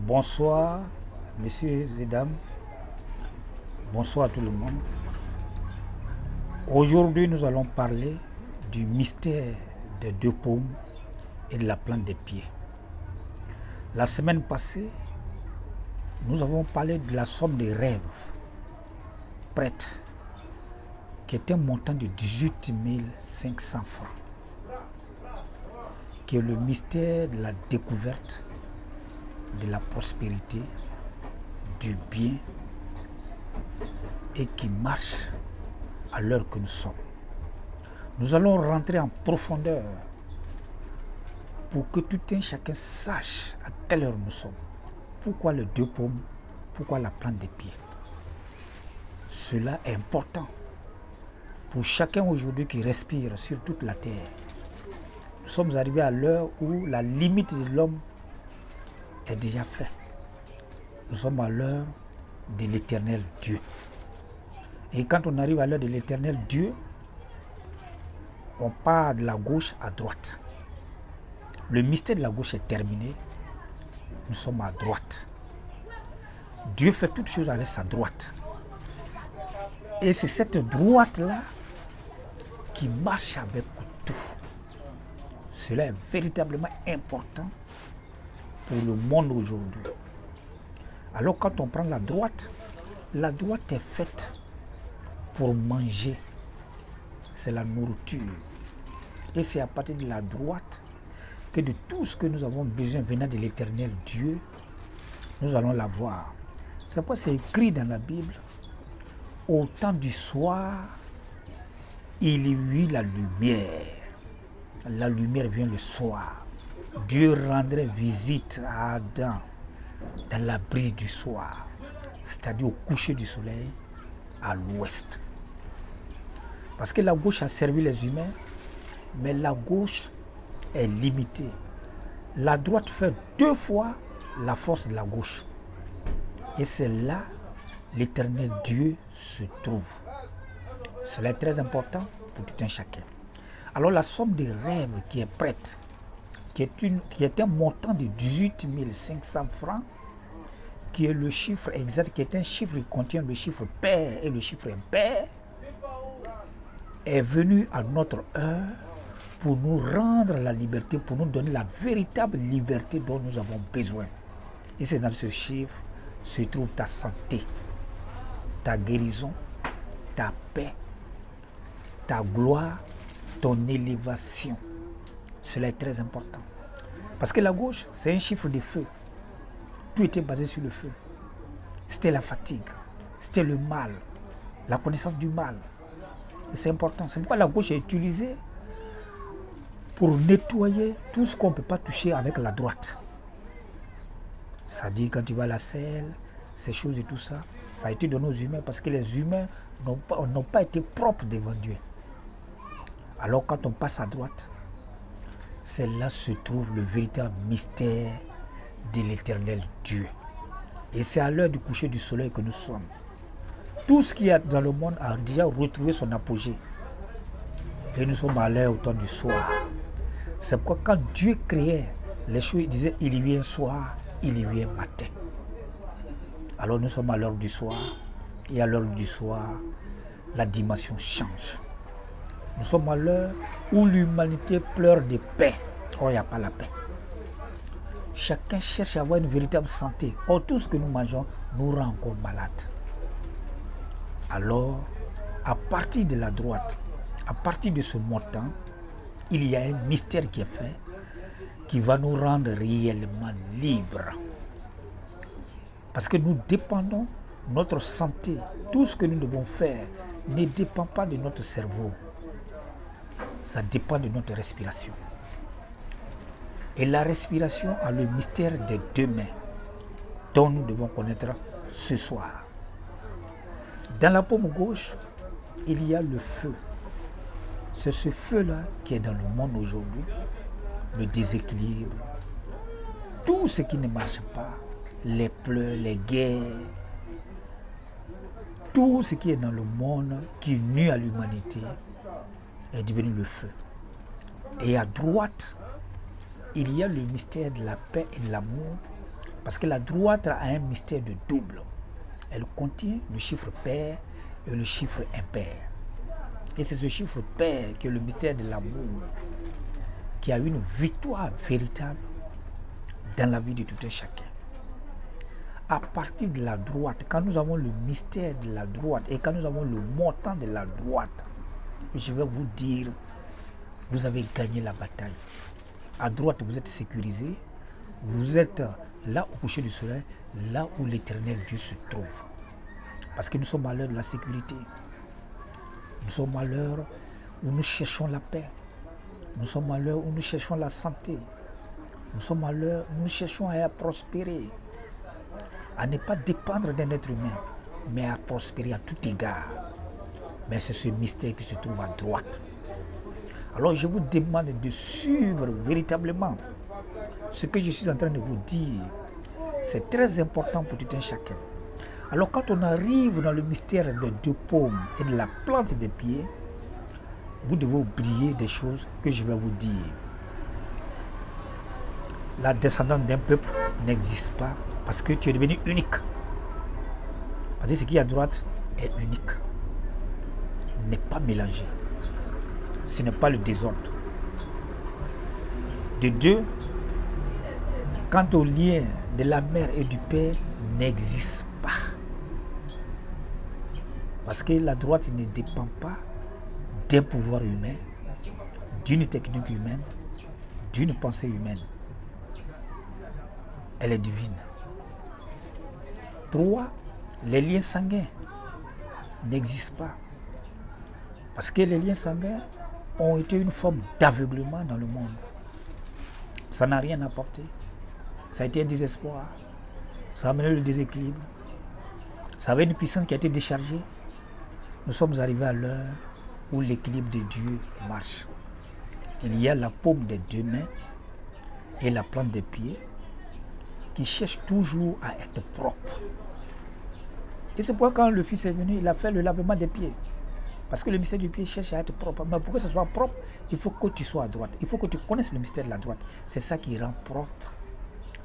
Bonsoir, messieurs et dames. Bonsoir à tout le monde. Aujourd'hui, nous allons parler du mystère des deux paumes et de la plante des pieds. La semaine passée, nous avons parlé de la somme des rêves prêtes, qui est un montant de 18 500 francs, qui est le mystère de la découverte, de la prospérité, du bien et qui marche à l'heure que nous sommes. Nous allons rentrer en profondeur pour que tout un chacun sache à quelle heure nous sommes. Pourquoi les deux paumes? Pourquoi la plante des pieds? Cela est important pour chacun aujourd'hui qui respire sur toute la terre. Nous sommes arrivés à l'heure où la limite de l'homme est déjà faite. Nous sommes à l'heure de l'éternel Dieu. Et quand on arrive à l'heure de l'éternel Dieu, on part de la gauche à droite. Le mystère de la gauche est terminé. Nous sommes à droite. Dieu fait toutes choses avec sa droite. Et c'est cette droite-là qui marche avec tout. Cela est véritablement important pour le monde aujourd'hui. Alors quand on prend la droite est faite pour manger. C'est la nourriture. Et c'est à partir de la droite que de tout ce que nous avons besoin venant de l'éternel Dieu, nous allons l'avoir. C'est pourquoi c'est écrit dans la Bible, au temps du soir, il y eut la lumière. La lumière vient le soir. Dieu rendrait visite à Adam dans la brise du soir, c'est-à-dire au coucher du soleil, à l'ouest. Parce que la gauche a servi les humains, mais la gauche est limitée. La droite fait 2 fois la force de la gauche. Et c'est là l'éternel Dieu se trouve. Cela est très important pour tout un chacun. Alors la somme des rêves qui est prête, qui est un montant de 18 500 francs, qui est le chiffre exact, qui est un chiffre qui contient le chiffre pair et le chiffre impair, est venu à notre heure pour nous rendre la liberté, pour nous donner la véritable liberté dont nous avons besoin. Et c'est dans ce chiffre se trouve ta santé, ta guérison, ta paix, ta gloire, ton élévation. Cela est très important. Parce que la gauche, c'est un chiffre de feu. Tout était basé sur le feu. C'était la fatigue, c'était le mal, la connaissance du mal. C'est important. C'est pourquoi la gauche est utilisée pour nettoyer tout ce qu'on ne peut pas toucher avec la droite. Ça dit quand tu vas à la selle, ces choses et tout ça, ça a été donné aux humains parce que les humains n'ont pas été propres devant Dieu. Alors quand on passe à droite, c'est là se trouve le véritable mystère de l'éternel Dieu. Et c'est à l'heure du coucher du soleil que nous sommes. Tout ce qu'il y a dans le monde a déjà retrouvé son apogée. Et nous sommes à l'heure au temps du soir. C'est pourquoi quand Dieu créait les choses, il disait il y a un soir, il y a un matin. Alors nous sommes à l'heure du soir. Et à l'heure du soir, la dimension change. Nous sommes à l'heure où l'humanité pleure de paix. Or, il n'y a pas la paix. Chacun cherche à avoir une véritable santé. Or, tout ce que nous mangeons nous rend encore malades. Alors, à partir de la droite, à partir de ce montant, il y a un mystère qui est fait qui va nous rendre réellement libres. Parce que nous dépendons de notre santé. Tout ce que nous devons faire ne dépend pas de notre cerveau. Ça dépend de notre respiration. Et la respiration a le mystère des 2 mains dont nous devons connaître ce soir. Dans la paume gauche, il y a le feu. C'est ce feu-là qui est dans le monde aujourd'hui, le déséquilibre, tout ce qui ne marche pas, les pleurs, les guerres, tout ce qui est dans le monde qui nuit à l'humanité est devenu le feu. Et à droite, il y a le mystère de la paix et de l'amour Parce que la droite a un mystère de double. Elle contient le chiffre pair et le chiffre impair. Et c'est ce chiffre pair qui est le mystère de l'amour, qui a une victoire véritable dans la vie de tout un chacun. À partir de la droite, quand nous avons le mystère de la droite et quand nous avons le montant de la droite, je vais vous dire, vous avez gagné la bataille. À droite, vous êtes sécurisé, vous êtes là au coucher du soleil, là où l'éternel Dieu se trouve. Parce que nous sommes à l'heure de la sécurité. Nous sommes à l'heure où nous cherchons la paix. Nous sommes à l'heure où nous cherchons la santé. Nous sommes à l'heure où nous cherchons à prospérer. À ne pas dépendre d'un être humain, mais à prospérer à tout égard. Mais c'est ce mystère qui se trouve à droite. Alors je vous demande de suivre véritablement ce que je suis en train de vous dire. C'est très important pour tout un chacun. Alors quand on arrive dans le mystère des 2 paumes et de la plante des pieds, vous devez oublier des choses que je vais vous dire. La descendance d'un peuple n'existe pas parce que tu es devenu unique. Parce que ce qui est à droite est unique. N'est pas mélangé. Ce n'est pas le désordre. De 2, quant au lien de la mère et du père, n'existe pas. Parce que la droite ne dépend pas d'un pouvoir humain, d'une technique humaine, d'une pensée humaine. Elle est divine. 3, les liens sanguins n'existent pas. Parce que les liens sanguins ont été une forme d'aveuglement dans le monde. Ça n'a rien apporté. Ça a été un désespoir. Ça a amené le déséquilibre. Ça avait une puissance qui a été déchargée. Nous sommes arrivés à l'heure où l'équilibre de Dieu marche. Il y a la paume des 2 mains et la plante des pieds qui cherchent toujours à être propres. Et c'est pourquoi quand le Fils est venu, il a fait le lavement des pieds. Parce que le mystère du pied cherche à être propre. Mais pour que ce soit propre, il faut que tu sois à droite. Il faut que tu connaisses le mystère de la droite. C'est ça qui rend propre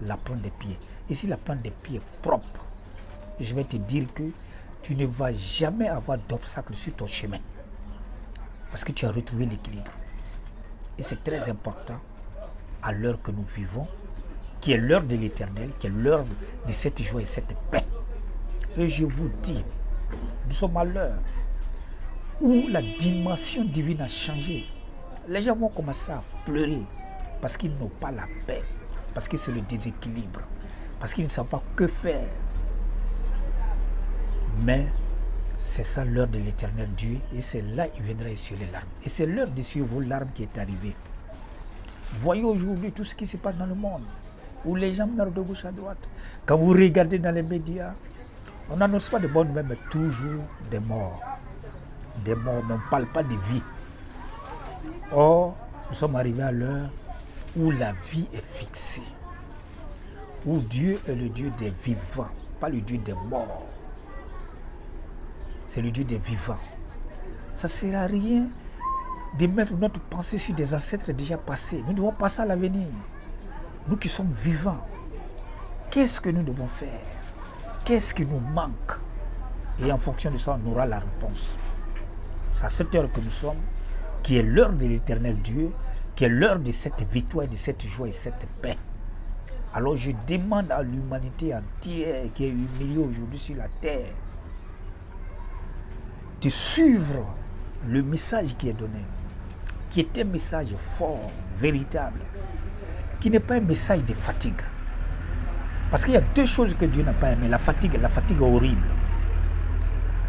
la plante des pieds. Et si la plante des pieds est propre, je vais te dire que tu ne vas jamais avoir d'obstacle sur ton chemin. Parce que tu as retrouvé l'équilibre. Et c'est très important à l'heure que nous vivons, qui est l'heure de l'éternel, qui est l'heure de cette joie et cette paix. Et je vous dis, nous sommes à l'heure où la dimension divine a changé. Les gens vont commencer à pleurer parce qu'ils n'ont pas la paix, parce que c'est le déséquilibre, parce qu'ils ne savent pas que faire. Mais c'est ça l'heure de l'éternel Dieu et c'est là qu'il viendra essuyer les larmes. Et c'est l'heure d'essuyer vos larmes qui est arrivée. Voyez aujourd'hui tout ce qui se passe dans le monde, où les gens meurent de gauche à droite. Quand vous regardez dans les médias, on n'annonce pas de bonnes nouvelles, mais toujours des morts. Des morts, mais on ne parle pas de vie. Or, nous sommes arrivés à l'heure où la vie est fixée. Où Dieu est le Dieu des vivants, pas le Dieu des morts. C'est le Dieu des vivants. Ça ne sert à rien de mettre notre pensée sur des ancêtres déjà passés. Nous devons passer à l'avenir. Nous qui sommes vivants, qu'est-ce que nous devons faire? Qu'est-ce qui nous manque? Et en fonction de ça, on aura la réponse. C'est à cette heure que nous sommes, qui est l'heure de l'éternel Dieu, qui est l'heure de cette victoire, de cette joie et cette paix. Alors je demande à l'humanité entière qui est humiliée aujourd'hui sur la terre de suivre le message qui est donné, qui est un message fort, véritable, qui n'est pas un message de fatigue. Parce qu'il y a 2 choses que Dieu n'a pas aimées, la fatigue horrible.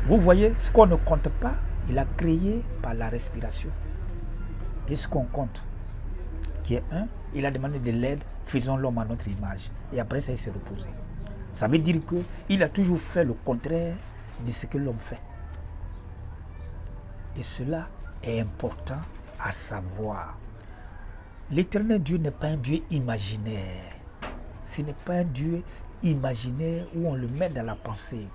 Vous voyez, ce qu'on ne compte pas, il a créé par la respiration. Et ce qu'on compte, qui est il a demandé de l'aide, faisons l'homme à notre image. Et après ça, il s'est reposé. Ça veut dire qu'il a toujours fait le contraire de ce que l'homme fait. Et cela est important à savoir. L'éternel Dieu n'est pas un Dieu imaginaire. Ce n'est pas un Dieu imaginaire où on le met dans la pensée.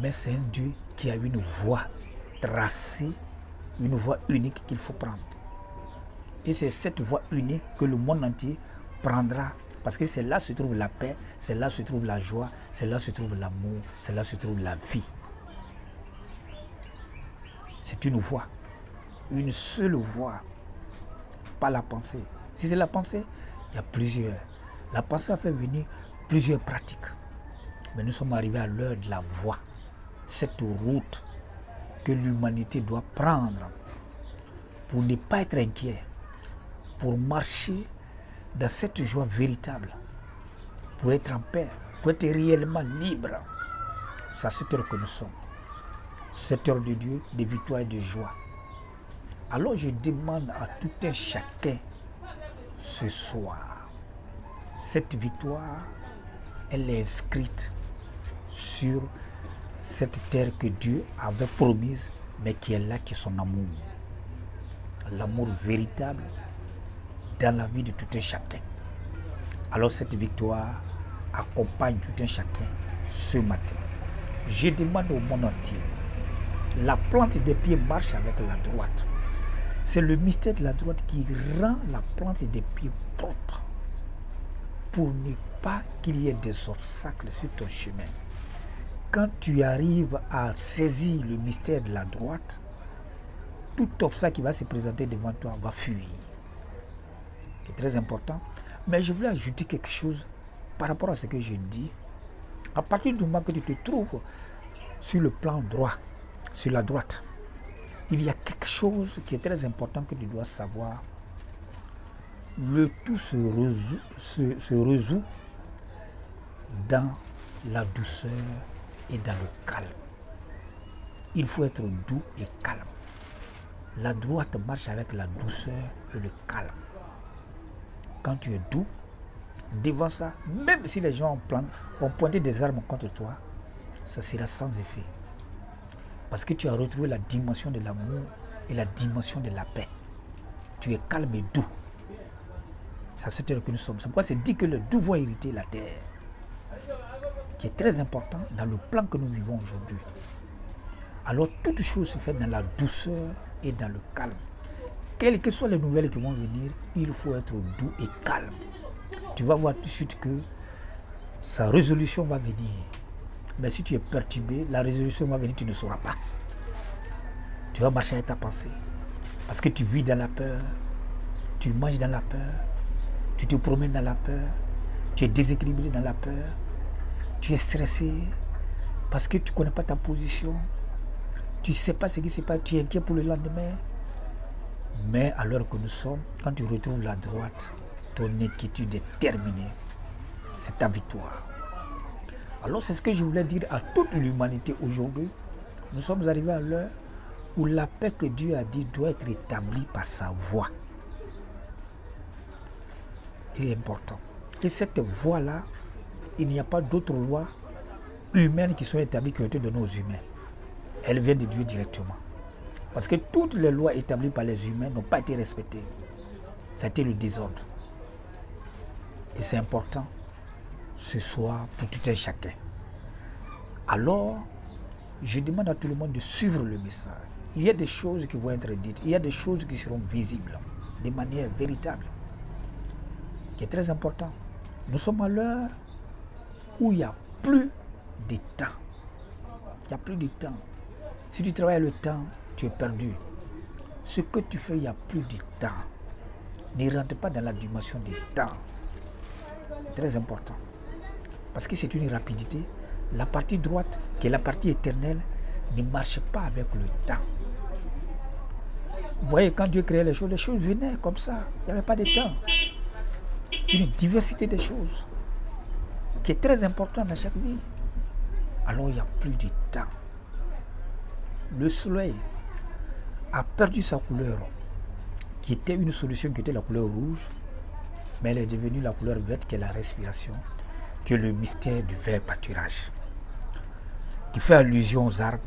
Mais c'est un Dieu qui a une voie tracée, une voie unique qu'il faut prendre. Et c'est cette voie unique que le monde entier prendra Parce que c'est là se trouve la paix, c'est là se trouve la joie, c'est là se trouve l'amour, c'est là se trouve la vie. C'est une voie, une seule voie, pas la pensée. Si c'est la pensée, il y a plusieurs. La pensée a fait venir plusieurs pratiques. Mais nous sommes arrivés à l'heure de la voie, cette route que l'humanité doit prendre pour ne pas être inquiet, pour marcher dans cette joie véritable, pour être en paix, pour être réellement libre. C'est à cette heure que nous sommes. Cette heure de Dieu, de victoire et de joie. Alors je demande à tout un chacun ce soir, cette victoire, elle est inscrite sur cette terre que Dieu avait promise, mais qui est là, qui est son amour. L'amour véritable dans la vie de tout un chacun. Alors cette victoire accompagne tout un chacun ce matin. Je demande au monde entier, la plante des pieds marche avec la droite. C'est le mystère de la droite qui rend la plante des pieds propre pour ne pas qu'il y ait des obstacles sur ton chemin. Quand tu arrives à saisir le mystère de la droite, tout obstacle qui va se présenter devant toi va fuir. C'est très important. Mais je voulais ajouter quelque chose par rapport à ce que je dis. À partir du moment que tu te trouves sur le plan droit, sur la droite, il y a quelque chose qui est très important que tu dois savoir. Le tout se résout dans la douceur et dans le calme. Il faut être doux et calme. La droite marche avec la douceur et le calme. Quand tu es doux, devant ça, même si les gens ont pointé des armes contre toi, ça sera sans effet. Parce que tu as retrouvé la dimension de l'amour et la dimension de la paix. Tu es calme et doux. C'est à cette heure que nous sommes. C'est pourquoi c'est dit que les doux vont hériter la terre. Qui est très important dans le plan que nous vivons aujourd'hui. Alors toute chose se fait dans la douceur et dans le calme. Quelles que soient les nouvelles qui vont venir, il faut être doux et calme. Tu vas voir tout de suite que sa résolution va venir. Mais si tu es perturbé, la résolution va venir, tu ne sauras pas. Tu vas marcher avec ta pensée. Parce que tu vis dans la peur, tu manges dans la peur, tu te promènes dans la peur, tu es déséquilibré dans la peur, tu es stressé parce que tu ne connais pas ta position, tu ne sais pas ce qui se passe, tu es inquiet pour le lendemain. Mais à l'heure que nous sommes, quand tu retrouves la droite, ton inquiétude est terminée. C'est ta victoire. Alors c'est ce que je voulais dire à toute l'humanité aujourd'hui. Nous sommes arrivés à l'heure où la paix que Dieu a dit doit être établie par sa voix. C'est important. Et cette voix-là, il n'y a pas d'autres lois humaines qui sont établies qui ont été données aux humains. Elle vient de Dieu directement. Parce que toutes les lois établies par les humains n'ont pas été respectées. Ça a été le désordre. Et c'est important ce soir pour tout un chacun. Alors, je demande à tout le monde de suivre le message. Il y a des choses qui vont être dites, il y a des choses qui seront visibles de manière véritable, qui est très important. Nous sommes à l'heure où il n'y a plus de temps. Il n'y a plus de temps. Si tu travailles le temps, tu es perdu. Ce que tu fais, il n'y a plus de temps. Ne rentre pas dans la dimension du temps. C'est très important. Parce que c'est une rapidité. La partie droite, qui est la partie éternelle, ne marche pas avec le temps. Vous voyez, quand Dieu créait les choses venaient comme ça. Il n'y avait pas de temps. Une diversité des choses qui est très importante dans chaque vie. Alors il n'y a plus de temps. Le soleil a perdu sa couleur, qui était une solution qui était la couleur rouge, mais elle est devenue la couleur verte qui est la respiration, qui est le mystère du vert pâturage, qui fait allusion aux arbres,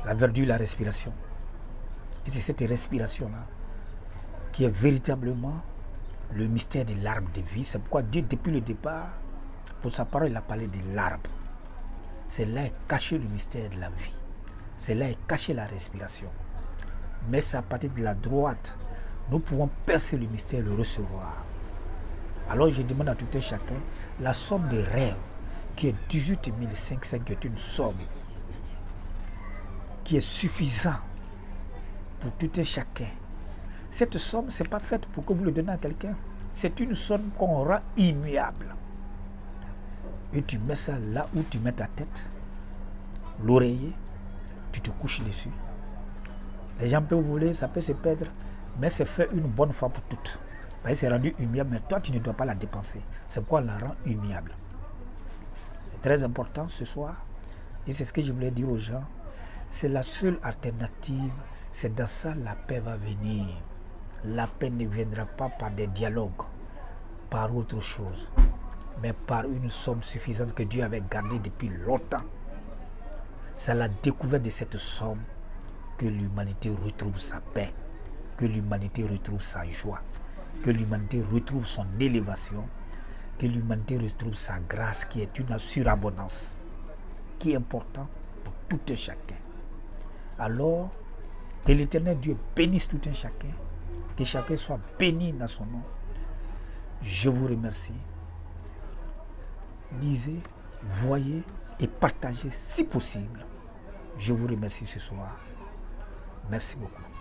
la verdure, la respiration. Et c'est cette respiration-là qui est véritablement le mystère de l'arbre de vie. C'est pourquoi Dieu, depuis le départ, pour sa parole, il a parlé de l'arbre. C'est là est caché le mystère de la vie. C'est là est caché la respiration. Mais c'est à partir de la droite, nous pouvons percer le mystère et le recevoir. Alors je demande à tout un chacun, la somme des rêves, qui est 18 500, qui est une somme qui est suffisante pour tout un chacun. Cette somme, ce n'est pas faite pour que vous le donnez à quelqu'un. C'est une somme qu'on rend immuable. Et tu mets ça là où tu mets ta tête, l'oreiller, tu te couches dessus. Les gens peuvent voler, ça peut se perdre, mais c'est fait une bonne fois pour toutes. C'est rendu immuable, mais toi, tu ne dois pas la dépenser. C'est pourquoi on la rend immuable. C'est très important ce soir, et c'est ce que je voulais dire aux gens. C'est la seule alternative, c'est dans ça la paix va venir. La paix ne viendra pas par des dialogues, par autre chose, mais par une somme suffisante que Dieu avait gardée depuis longtemps. C'est à la découverte de cette somme que l'humanité retrouve sa paix, que l'humanité retrouve sa joie, que l'humanité retrouve son élévation, que l'humanité retrouve sa grâce qui est une surabondance, qui est important pour tout un chacun. Alors, que l'Éternel Dieu bénisse tout un chacun, que chacun soit béni dans son nom. Je vous remercie. Lisez, voyez et partagez si possible. Je vous remercie ce soir. Merci beaucoup.